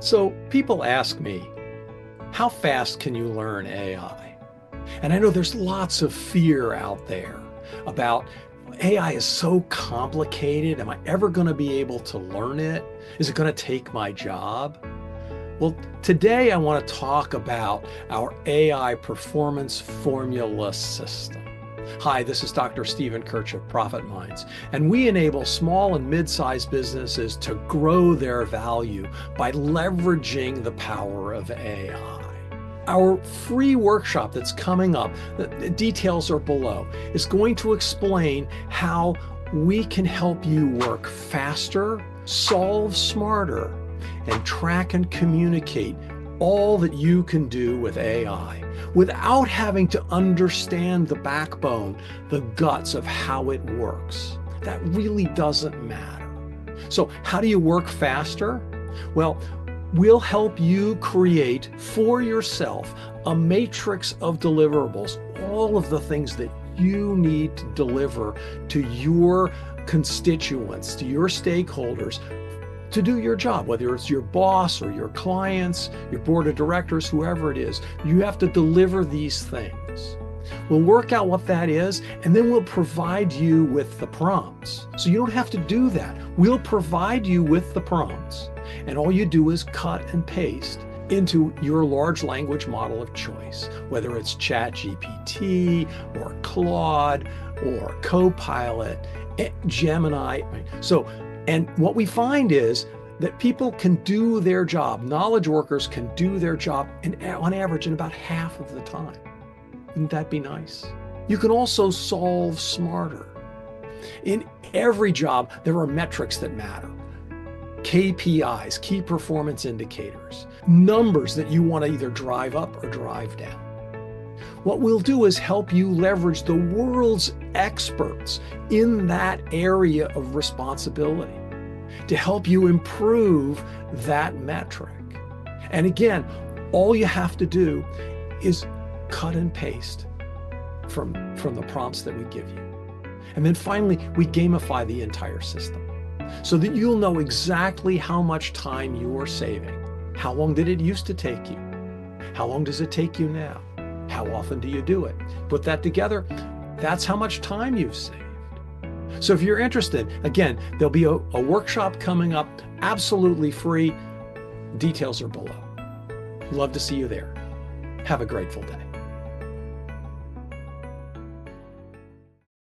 So people ask me, how fast can you learn AI? And I know there's lots of fear out there about AI is so complicated. Am I ever going to be able to learn it? Is it going to take my job? Well, today I want to talk about our AI performance formula system. Hi, this is Dr. Stephen Kirch of Profit Minds, and we enable small and mid-sized businesses to grow their value by leveraging the power of AI. Our free workshop that's coming up, the details are below, is going to explain how we can help you work faster, solve smarter, and track and communicate all that you can do with AI without having to understand the backbone, the guts of how it works. That really doesn't matter. So how do you work faster? Well, we'll help you create for yourself a matrix of deliverables, all of the things that you need to deliver to your constituents, to your stakeholders, to do your job, whether it's your boss or your clients, your board of directors, whoever it is. You have to deliver these things. We'll work out what that is, and then we'll provide you with the prompts. So you don't have to do that. We'll provide you with the prompts, and all you do is cut and paste into your large language model of choice, whether it's ChatGPT or Claude or Copilot, Gemini. And what we find is that people can do their job, knowledge workers can do their job on average in about half of the time. Wouldn't that be nice? You can also solve smarter. In every job, there are metrics that matter. KPIs, key performance indicators, numbers that you want to either drive up or drive down. What we'll do is help you leverage the world's experts in that area of responsibility to help you improve that metric. And again, all you have to do is cut and paste from the prompts that we give you. And then finally, we gamify the entire system so that you'll know exactly how much time you're saving. How long did it used to take you? How long does it take you now? How often do you do it? Put that together, that's how much time you've saved. So if you're interested, again, there'll be a workshop coming up, absolutely free. Details are below. Love to see you there. Have a grateful day.